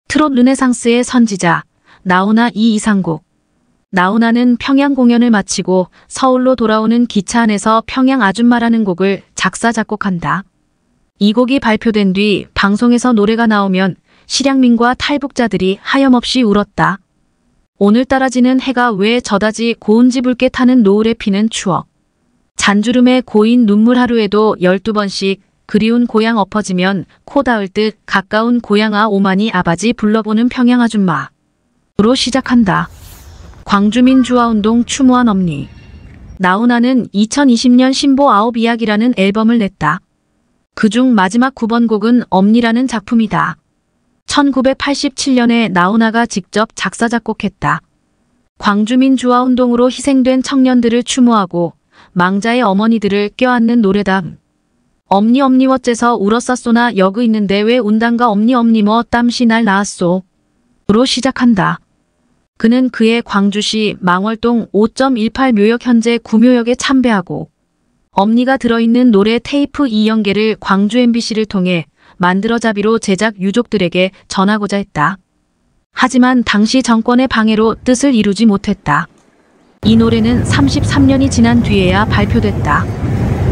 트롯 르네상스의 선지자 나훈아 이상곡. 나훈아는 평양 공연을 마치고 서울로 돌아오는 기차 안에서 평양 아줌마라는 곡을 작사 작곡한다. 이 곡이 발표된 뒤 방송에서 노래가 나오면 실향민과 탈북자들이 하염없이 울었다. 오늘따라 지는 해가 왜 저다지 고운지 붉게 타는 노을에 피는 추억. 잔주름에 고인 눈물 하루에도 12번씩 그리운 고향 엎어지면 코 닿을 듯 가까운 고향아 오마니 아바지 불러보는 평양 아줌마. 로 시작한다. 광주민 주화운동 추모한 엄니. 나훈아는 2020년 신보 아홉 이야기라는 앨범을 냈다. 그중 마지막 9번 곡은 엄니라는 작품이다. 1987년에 나훈아가 직접 작사 작곡했다. 광주민 주화운동으로 희생된 청년들을 추모하고 망자의 어머니들을 껴안는 노래다. 엄니 엄니 어째서 울었사쏘나 여그 있는데 왜 운단가 엄니 엄니 뭐 땀시 날 나았소. 로 시작한다. 그는 그의 광주시 망월동 5.18 묘역 현재 구묘역에 참배하고 엄니가 들어있는 노래 테이프 2연계를 광주 MBC를 통해 만들어잡이로 제작 유족들에게 전하고자 했다. 하지만 당시 정권의 방해로 뜻을 이루지 못했다. 이 노래는 33년이 지난 뒤에야 발표됐다.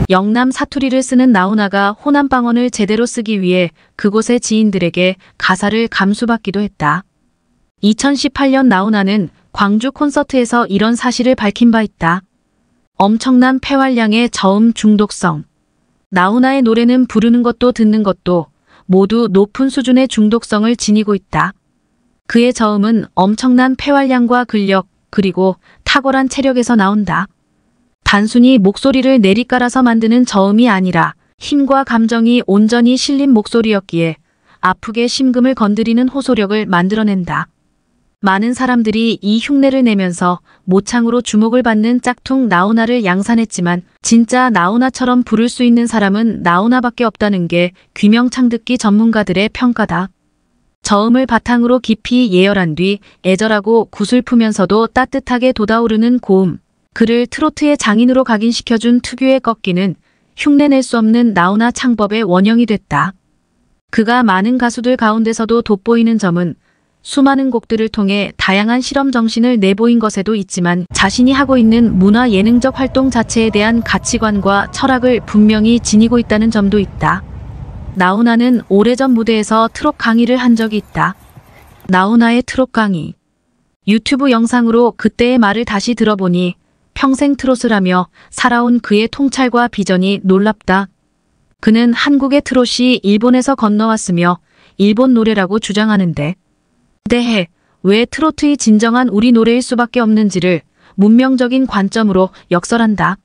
영남 사투리를 쓰는 나훈아가 호남방언을 제대로 쓰기 위해 그곳의 지인들에게 가사를 감수받기도 했다. 2018년 나훈아는 광주 콘서트에서 이런 사실을 밝힌 바 있다. 엄청난 폐활량의 저음 중독성. 나훈아의 노래는 부르는 것도 듣는 것도 모두 높은 수준의 중독성을 지니고 있다. 그의 저음은 엄청난 폐활량과 근력 그리고 탁월한 체력에서 나온다. 단순히 목소리를 내리깔아서 만드는 저음이 아니라 힘과 감정이 온전히 실린 목소리였기에 아프게 심금을 건드리는 호소력을 만들어낸다. 많은 사람들이 이 흉내를 내면서 모창으로 주목을 받는 짝퉁 나훈아를 양산했지만 진짜 나훈아처럼 부를 수 있는 사람은 나훈아밖에 없다는 게 귀명창듣기 전문가들의 평가다. 저음을 바탕으로 깊이 예열한 뒤 애절하고 구슬프면서도 따뜻하게 돋아오르는 고음. 그를 트로트의 장인으로 각인시켜준 특유의 꺾이는 흉내낼 수 없는 나훈아 창법의 원형이 됐다. 그가 많은 가수들 가운데서도 돋보이는 점은 수많은 곡들을 통해 다양한 실험 정신을 내보인 것에도 있지만 자신이 하고 있는 문화 예능적 활동 자체에 대한 가치관과 철학을 분명히 지니고 있다는 점도 있다. 나훈아는 오래전 무대에서 트롯 강의를 한 적이 있다. 나훈아의 트롯 강의. 유튜브 영상으로 그때의 말을 다시 들어보니 평생 트롯을 하며 살아온 그의 통찰과 비전이 놀랍다. 그는 한국의 트롯이 일본에서 건너왔으며 일본 노래라고 주장하는데 대해 왜 트로트의 진정한 우리 노래일 수밖에 없는지를 문명적인 관점으로 역설한다.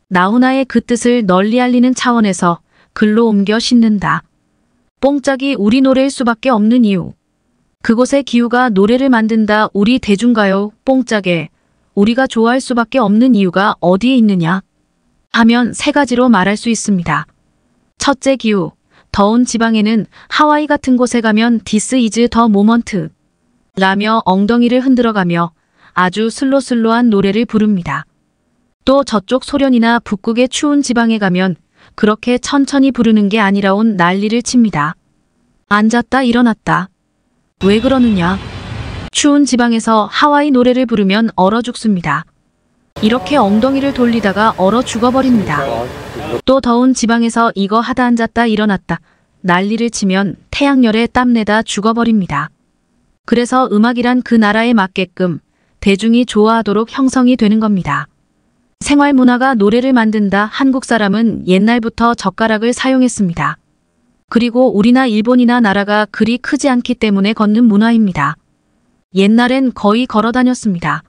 나훈아의 그 뜻을 널리 알리는 차원에서 글로 옮겨 싣는다. 뽕짝이 우리 노래일 수밖에 없는 이유. 그곳의 기후가 노래를 만든다. 우리 대중가요 뽕짝에 우리가 좋아할 수밖에 없는 이유가 어디에 있느냐 하면 세 가지로 말할 수 있습니다. 첫째 기후. 더운 지방에는 하와이 같은 곳에 가면 This is the moment 라며 엉덩이를 흔들어가며 아주 슬로슬로한 노래를 부릅니다. 또 저쪽 소련이나 북극의 추운 지방에 가면 그렇게 천천히 부르는 게 아니라 온 난리를 칩니다. 앉았다 일어났다. 왜 그러느냐? 추운 지방에서 하와이 노래를 부르면 얼어 죽습니다. 이렇게 엉덩이를 돌리다가 얼어 죽어버립니다. 또 더운 지방에서 이거 하다 앉았다 일어났다 난리를 치면 태양열에 땀내다 죽어버립니다. 그래서 음악이란 그 나라에 맞게끔 대중이 좋아하도록 형성이 되는 겁니다. 생활문화가 노래를 만든다. 한국 사람은 옛날부터 젓가락을 사용했습니다. 그리고 우리나 일본이나 나라가 그리 크지 않기 때문에 걷는 문화입니다. 옛날엔 거의 걸어 다녔습니다.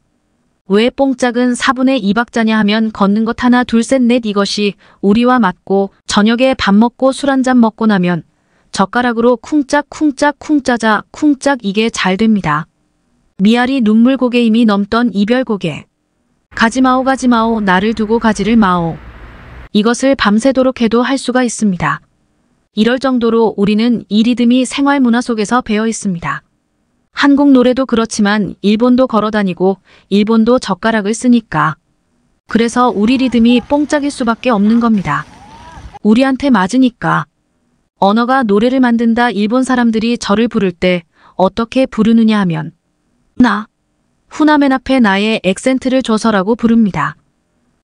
왜 뽕짝은 4분의 2박자냐 하면 걷는 것 하나 둘 셋 넷 이것이 우리와 맞고 저녁에 밥 먹고 술 한잔 먹고 나면 젓가락으로 쿵짝 쿵짝 쿵짜자 쿵짝 이게 잘 됩니다. 미아리 눈물고개 이미 넘던 이별고개. 가지마오 가지마오 나를 두고 가지를 마오. 이것을 밤새도록 해도 할 수가 있습니다. 이럴 정도로 우리는 이 리듬이 생활문화 속에서 배어 있습니다. 한국 노래도 그렇지만 일본도 걸어다니고 일본도 젓가락을 쓰니까. 그래서 우리 리듬이 뽕짝일 수밖에 없는 겁니다. 우리한테 맞으니까. 언어가 노래를 만든다. 일본 사람들이 저를 부를 때 어떻게 부르느냐 하면 나, 후나맨 앞에 나의 액센트를 줘서라고 부릅니다.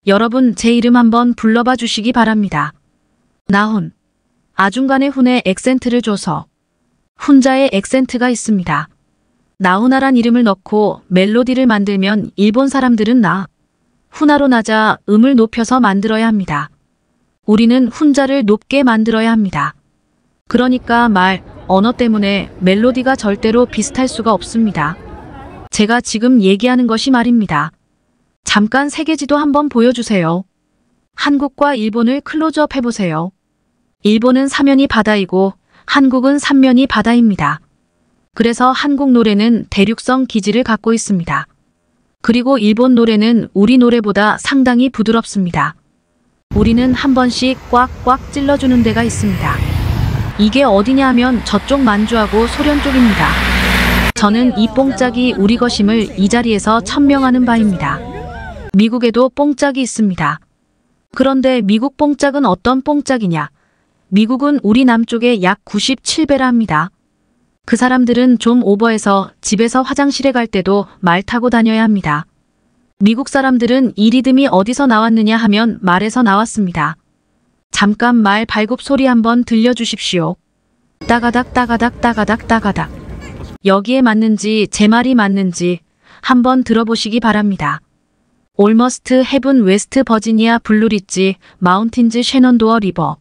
여러분 제 이름 한번 불러봐 주시기 바랍니다. 나훈. 아중간에 훈의 액센트를 줘서 훈자의 액센트가 있습니다. 나훈아란 이름을 넣고 멜로디를 만들면 일본 사람들은 나, 훈아로 낮아 음을 높여서 만들어야 합니다. 우리는 훈자를 높게 만들어야 합니다. 그러니까 언어 때문에 멜로디가 절대로 비슷할 수가 없습니다. 제가 지금 얘기하는 것이 말입니다. 잠깐 세계지도 한번 보여주세요. 한국과 일본을 클로즈업 해보세요. 일본은 사면이 바다이고 한국은 삼면이 바다입니다. 그래서 한국 노래는 대륙성 기질을 갖고 있습니다. 그리고 일본 노래는 우리 노래보다 상당히 부드럽습니다. 우리는 한 번씩 꽉꽉 찔러주는 데가 있습니다. 이게 어디냐 하면 저쪽 만주하고 소련 쪽입니다. 저는 이 뽕짝이 우리 것임을 이 자리에서 천명하는 바입니다. 미국에도 뽕짝이 있습니다. 그런데 미국 뽕짝은 어떤 뽕짝이냐? 미국은 우리 남쪽의 약 97배라 합니다. 그 사람들은 좀 오버해서 집에서 화장실에 갈 때도 말 타고 다녀야 합니다. 미국 사람들은 이 리듬이 어디서 나왔느냐 하면 말에서 나왔습니다. 잠깐 말 발굽 소리 한번 들려주십시오. 따가닥 따가닥 따가닥 따가닥. 여기에 맞는지 제 말이 맞는지 한번 들어보시기 바랍니다. Almost Heaven West Virginia Blue Ridge Mountains Shenandoah River.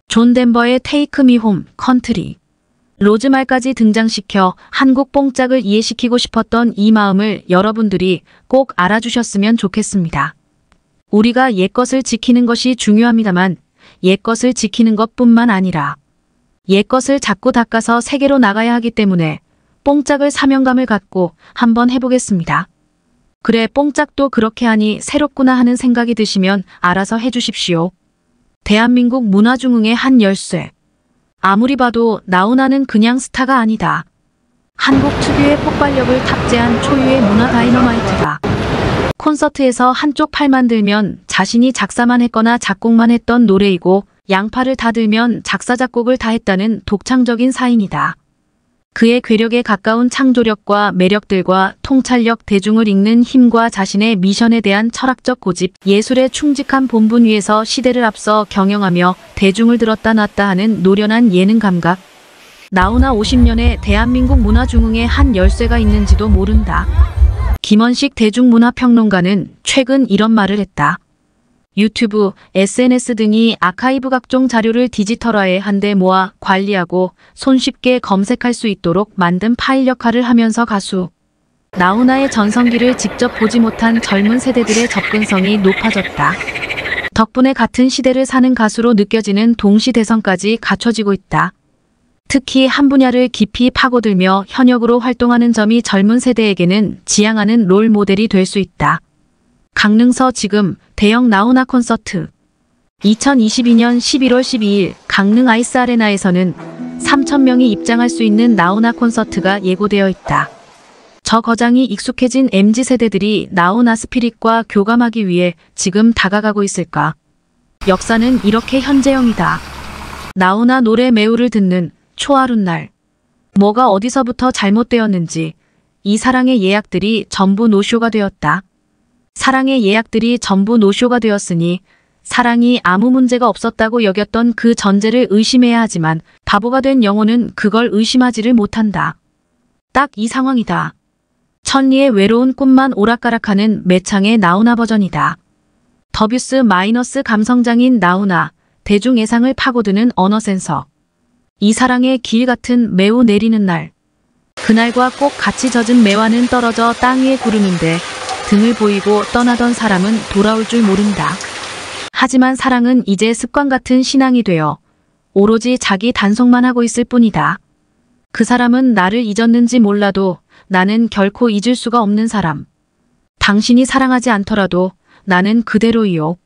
존 덴버의 Take Me Home Country. 로즈말까지 등장시켜 한국 뽕짝을 이해시키고 싶었던 이 마음을 여러분들이 꼭 알아주셨으면 좋겠습니다. 우리가 옛것을 지키는 것이 중요합니다만 옛것을 지키는 것뿐만 아니라 옛것을 자꾸 닦아서 세계로 나가야 하기 때문에 뽕짝을 사명감을 갖고 한번 해보겠습니다. 그래 뽕짝도 그렇게 하니 새롭구나 하는 생각이 드시면 알아서 해주십시오. 대한민국 문화중흥의 한 열쇠. 아무리 봐도 나훈아는 그냥 스타가 아니다. 한국 특유의 폭발력을 탑재한 초유의 문화 다이너마이트다. 콘서트에서 한쪽 팔만 들면 자신이 작사만 했거나 작곡만 했던 노래이고 양팔을 다 들면 작사 작곡을 다 했다는 독창적인 사인이다. 그의 괴력에 가까운 창조력과 매력들과 통찰력, 대중을 읽는 힘과 자신의 미션에 대한 철학적 고집, 예술에 충직한 본분 위에서 시대를 앞서 경영하며 대중을 들었다 놨다 하는 노련한 예능 감각. 나훈아 50년의 대한민국 문화중흥에 한 열쇠가 있는지도 모른다. 김원식 대중문화평론가는 최근 이런 말을 했다. 유튜브, SNS 등이 아카이브 각종 자료를 디지털화해 한데 모아 관리하고 손쉽게 검색할 수 있도록 만든 파일 역할을 하면서 가수 나훈아의 전성기를 직접 보지 못한 젊은 세대들의 접근성이 높아졌다. 덕분에 같은 시대를 사는 가수로 느껴지는 동시대성까지 갖춰지고 있다. 특히 한 분야를 깊이 파고들며 현역으로 활동하는 점이 젊은 세대에게는 지향하는 롤 모델이 될 수 있다. 강릉서 지금 대형 나훈아 콘서트. 2022년 11월 12일 강릉 아이스 아레나에서는 3,000명이 입장할 수 있는 나훈아 콘서트가 예고되어 있다. 저 거장이 익숙해진 MZ세대들이 나훈아 스피릿과 교감하기 위해 지금 다가가고 있을까? 역사는 이렇게 현재형이다. 나훈아 노래 매우를 듣는 초하룻 날. 뭐가 어디서부터 잘못되었는지 이 사랑의 예약들이 전부 노쇼가 되었다. 사랑의 예약들이 전부 노쇼가 되었으니 사랑이 아무 문제가 없었다고 여겼던 그 전제를 의심해야 하지만 바보가 된 영혼은 그걸 의심하지를 못한다. 딱 이 상황이다. 천리의 외로운 꿈만 오락가락하는 매창의 나훈아 버전이다. 더뷰스 마이너스 감성장인 나훈아, 대중 예상을 파고드는 언어 센서. 이 사랑의 길 같은 매우 내리는 날. 그날과 꼭 같이 젖은 매화는 떨어져 땅 위에 구르는데 등을 보이고 떠나던 사람은 돌아올 줄 모른다. 하지만 사랑은 이제 습관 같은 신앙이 되어 오로지 자기 단속만 하고 있을 뿐이다. 그 사람은 나를 잊었는지 몰라도 나는 결코 잊을 수가 없는 사람. 당신이 사랑하지 않더라도 나는 그대로이요.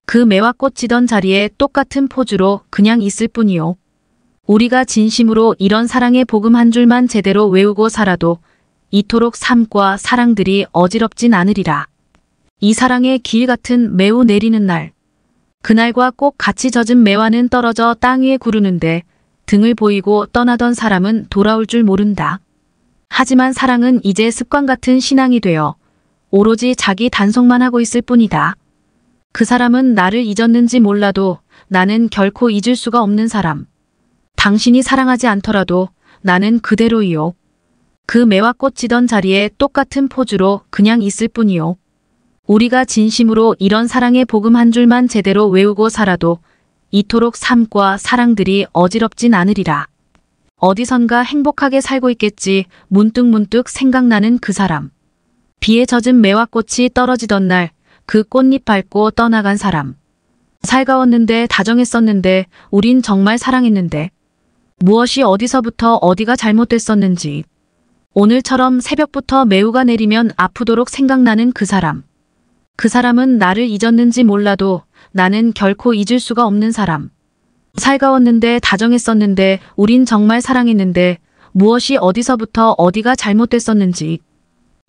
그 매화꽃 지던 자리에 똑같은 포즈로 그냥 있을 뿐이요. 우리가 진심으로 이런 사랑의 복음 한 줄만 제대로 외우고 살아도 이토록 삶과 사랑들이 어지럽진 않으리라. 이 사랑의 길 같은 매우 내리는 날. 그날과 꼭 같이 젖은 매화는 떨어져 땅 위에 구르는데 등을 보이고 떠나던 사람은 돌아올 줄 모른다. 하지만 사랑은 이제 습관 같은 신앙이 되어 오로지 자기 단속만 하고 있을 뿐이다. 그 사람은 나를 잊었는지 몰라도 나는 결코 잊을 수가 없는 사람. 당신이 사랑하지 않더라도 나는 그대로이요. 그 매화 꽃 지던 자리에 똑같은 포즈로 그냥 있을 뿐이요. 우리가 진심으로 이런 사랑의 복음 한 줄만 제대로 외우고 살아도 이토록 삶과 사랑들이 어지럽진 않으리라. 어디선가 행복하게 살고 있겠지 문득문득 생각나는 그 사람. 비에 젖은 매화꽃이 떨어지던 날 그 꽃잎 밟고 떠나간 사람. 살가웠는데 다정했었는데 우린 정말 사랑했는데 무엇이 어디서부터 어디가 잘못됐었는지 오늘처럼 새벽부터 매우가 내리면 아프도록 생각나는 그 사람. 그 사람은 나를 잊었는지 몰라도 나는 결코 잊을 수가 없는 사람. 살가웠는데 다정했었는데 우린 정말 사랑했는데 무엇이 어디서부터 어디가 잘못됐었는지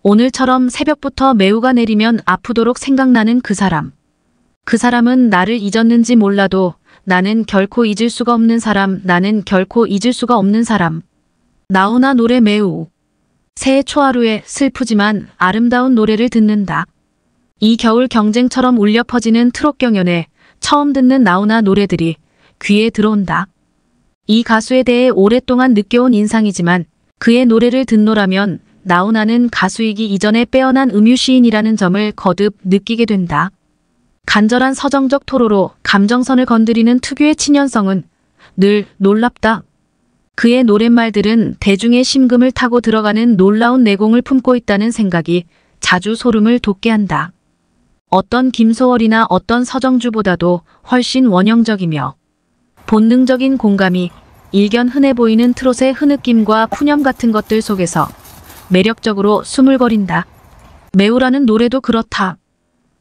오늘처럼 새벽부터 매우가 내리면 아프도록 생각나는 그 사람. 그 사람은 나를 잊었는지 몰라도 나는 결코 잊을 수가 없는 사람. 나는 결코 잊을 수가 없는 사람. 나훈아 노래 매우. 새해 초하루에 슬프지만 아름다운 노래를 듣는다. 이 겨울 경쟁처럼 울려 퍼지는 트롯 경연에 처음 듣는 나훈아 노래들이 귀에 들어온다. 이 가수에 대해 오랫동안 느껴온 인상이지만 그의 노래를 듣노라면 나훈아는 가수이기 이전에 빼어난 음유시인이라는 점을 거듭 느끼게 된다. 간절한 서정적 토로로 감정선을 건드리는 특유의 친연성은 늘 놀랍다. 그의 노랫말들은 대중의 심금을 타고 들어가는 놀라운 내공을 품고 있다는 생각이 자주 소름을 돋게 한다. 어떤 김소월이나 어떤 서정주보다도 훨씬 원형적이며 본능적인 공감이 일견 흔해 보이는 트롯의 흐느낌과 푸념 같은 것들 속에서 매력적으로 수물거린다. 매우라는 노래도 그렇다.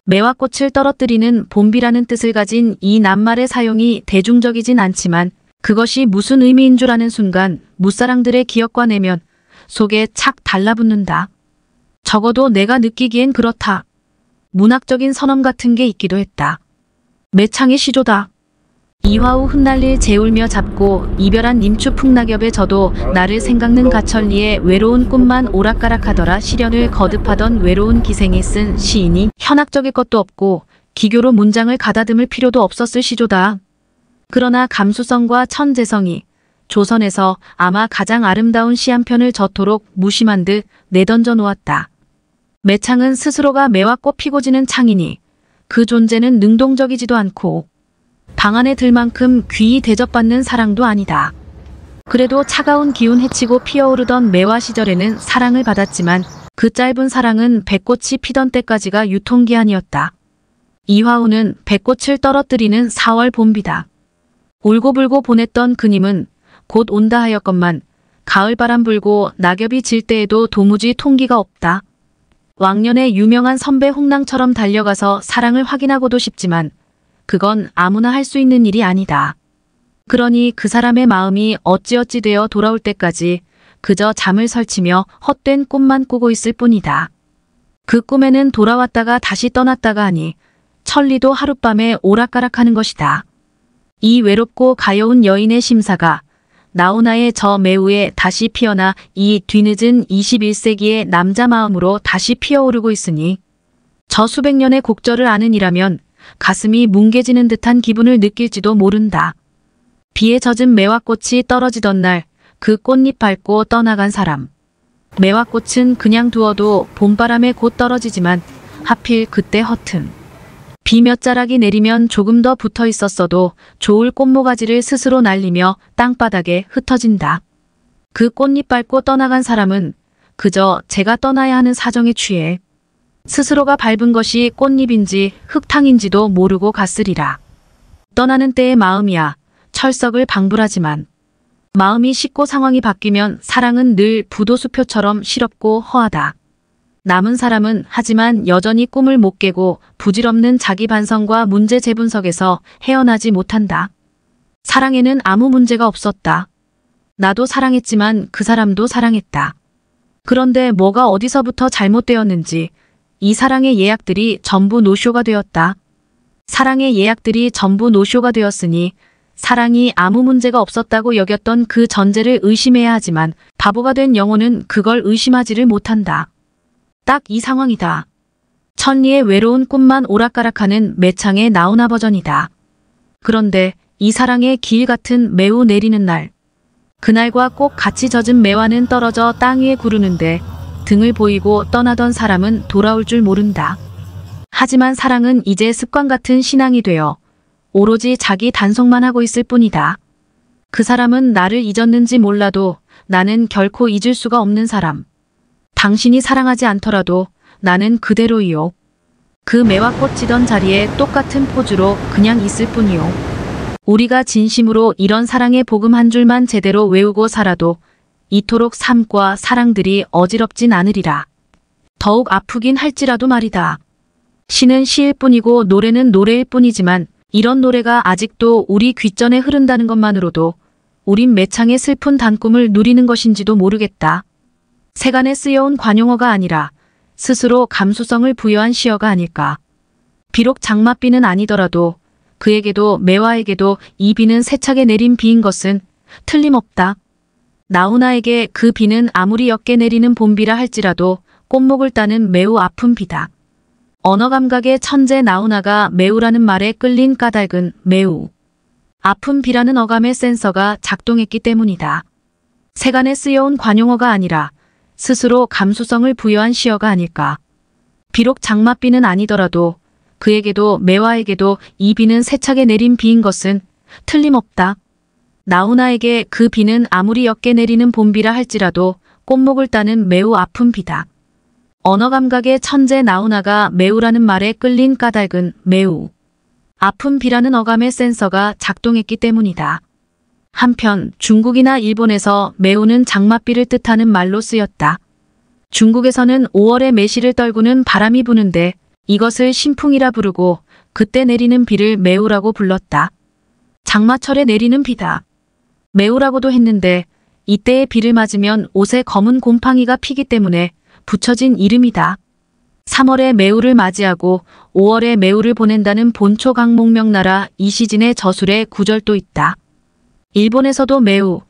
매화꽃을 떨어뜨리는 봄비라는 뜻을 가진 이 낱말의 사용이 대중적이진 않지만 그것이 무슨 의미인 줄 아는 순간 무사랑들의 기억과 내면 속에 착 달라붙는다. 적어도 내가 느끼기엔 그렇다. 문학적인 선엄 같은 게 있기도 했다. 매창의 시조다. 이화우 흩날릴 재울며 잡고 이별한 님추 풍낙엽에 져도 나를 생각는 가천리에 외로운 꿈만 오락가락하더라. 시련을 거듭하던 외로운 기생이 쓴 시인이 현학적일 것도 없고 기교로 문장을 가다듬을 필요도 없었을 시조다. 그러나 감수성과 천재성이 조선에서 아마 가장 아름다운 시 한 편을 저토록 무심한 듯 내던져 놓았다. 매창은 스스로가 매화꽃 피고 지는 창이니 그 존재는 능동적이지도 않고 방 안에 들 만큼 귀히 대접받는 사랑도 아니다. 그래도 차가운 기운 헤치고 피어오르던 매화 시절에는 사랑을 받았지만 그 짧은 사랑은 백꽃이 피던 때까지가 유통기한이었다. 이화우는 백꽃을 떨어뜨리는 4월 봄비다. 울고불고 보냈던 그님은 곧 온다 하였건만 가을바람 불고 낙엽이 질 때에도 도무지 통기가 없다. 왕년의 유명한 선배 홍랑처럼 달려가서 사랑을 확인하고도 싶지만 그건 아무나 할 수 있는 일이 아니다. 그러니 그 사람의 마음이 어찌어찌 되어 돌아올 때까지 그저 잠을 설치며 헛된 꿈만 꾸고 있을 뿐이다. 그 꿈에는 돌아왔다가 다시 떠났다가 하니 천리도 하룻밤에 오락가락하는 것이다. 이 외롭고 가여운 여인의 심사가 나훈아의 저 매우에 다시 피어나 이 뒤늦은 21세기의 남자 마음으로 다시 피어오르고 있으니 저 수백 년의 곡절을 아는 이라면 가슴이 뭉개지는 듯한 기분을 느낄지도 모른다. 비에 젖은 매화꽃이 떨어지던 날 그 꽃잎 밟고 떠나간 사람. 매화꽃은 그냥 두어도 봄바람에 곧 떨어지지만 하필 그때 허튼 비 몇 자락이 내리면 조금 더 붙어 있었어도 좋을 꽃모가지를 스스로 날리며 땅바닥에 흩어진다. 그 꽃잎 밟고 떠나간 사람은 그저 제가 떠나야 하는 사정에 취해 스스로가 밟은 것이 꽃잎인지 흙탕인지도 모르고 갔으리라. 떠나는 때의 마음이야 철석을 방불하지만 마음이 식고 상황이 바뀌면 사랑은 늘 부도수표처럼 시럽고 허하다. 남은 사람은 하지만 여전히 꿈을 못 깨고 부질없는 자기 반성과 문제 재분석에서 헤어나지 못한다. 사랑에는 아무 문제가 없었다. 나도 사랑했지만 그 사람도 사랑했다. 그런데 뭐가 어디서부터 잘못되었는지 이 사랑의 예약들이 전부 노쇼가 되었다. 사랑의 예약들이 전부 노쇼가 되었으니 사랑이 아무 문제가 없었다고 여겼던 그 전제를 의심해야 하지만 바보가 된 영혼은 그걸 의심하지를 못한다. 딱 이 상황이다. 천리의 외로운 꿈만 오락가락하는 매창의 나훈아 버전이다. 그런데 이 사랑의 길 같은 매우 내리는 날, 그날과 꼭 같이 젖은 매화는 떨어져 땅 위에 구르는데 등을 보이고 떠나던 사람은 돌아올 줄 모른다. 하지만 사랑은 이제 습관 같은 신앙이 되어 오로지 자기 단속만 하고 있을 뿐이다. 그 사람은 나를 잊었는지 몰라도 나는 결코 잊을 수가 없는 사람. 당신이 사랑하지 않더라도 나는 그대로이요. 그 매화꽃 지던 자리에 똑같은 포즈로 그냥 있을 뿐이요. 우리가 진심으로 이런 사랑의 복음 한 줄만 제대로 외우고 살아도 이토록 삶과 사랑들이 어지럽진 않으리라. 더욱 아프긴 할지라도 말이다. 시는 시일 뿐이고 노래는 노래일 뿐이지만 이런 노래가 아직도 우리 귓전에 흐른다는 것만으로도 우린 매창의 슬픈 단꿈을 누리는 것인지도 모르겠다. 세간에 쓰여온 관용어가 아니라 스스로 감수성을 부여한 시어가 아닐까. 비록 장맛비는 아니더라도 그에게도 매화에게도 이 비는 세차게 내린 비인 것은 틀림없다. 나훈아에게 그 비는 아무리 옅게 내리는 봄비라 할지라도 꽃목을 따는 매우 아픈 비다. 언어감각의 천재 나훈아가 매우라는 말에 끌린 까닭은 매우 아픈 비라는 어감의 센서가 작동했기 때문이다. 세간에 쓰여온 관용어가 아니라 스스로 감수성을 부여한 시어가 아닐까. 비록 장맛비는 아니더라도 그에게도 매화에게도 이 비는 세차게 내린 비인 것은 틀림없다. 나훈아에게 그 비는 아무리 옅게 내리는 봄비라 할지라도 꽃목을 따는 매우 아픈 비다. 언어감각의 천재 나훈아가 매우라는 말에 끌린 까닭은 매우 아픈 비라는 어감의 센서가 작동했기 때문이다. 한편 중국이나 일본에서 매우는 장맛비를 뜻하는 말로 쓰였다. 중국에서는 5월에 매시를 떨구는 바람이 부는데 이것을 신풍이라 부르고 그때 내리는 비를 매우라고 불렀다. 장마철에 내리는 비다. 매우라고도 했는데 이때의 비를 맞으면 옷에 검은 곰팡이가 피기 때문에 붙여진 이름이다. 3월에 매우를 맞이하고 5월에 매우를 보낸다는 본초 강목명나라 이시진의 저술에 구절도 있다. 일본에서도 매우,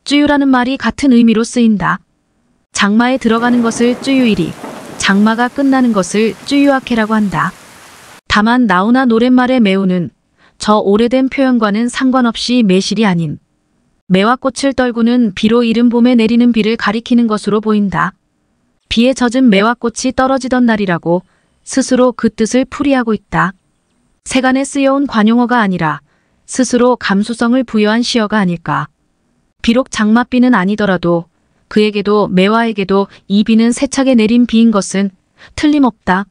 쯔유라는 말이 같은 의미로 쓰인다. 장마에 들어가는 것을 쯔유일이, 장마가 끝나는 것을 쯔유아케라고 한다. 다만 나훈아 노랫말의 매우는 저 오래된 표현과는 상관없이 매실이 아닌 매화꽃을 떨구는 비로 이른 봄에 내리는 비를 가리키는 것으로 보인다. 비에 젖은 매화꽃이 떨어지던 날이라고 스스로 그 뜻을 풀이하고 있다. 세간에 쓰여온 관용어가 아니라 스스로 감수성을 부여한 시어가 아닐까. 비록 장맛비는 아니더라도 그에게도 매화에게도 이 비는 세차게 내린 비인 것은 틀림없다.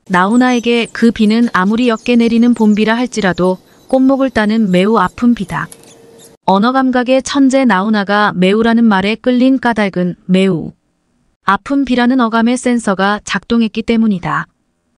나훈아에게 그 비는 아무리 옅게 내리는 봄비라 할지라도 꽃목을 따는 매우 아픈 비다. 언어감각의 천재 나훈아가 매우라는 말에 끌린 까닭은 매우 아픈 비라는 어감의 센서가 작동했기 때문이다.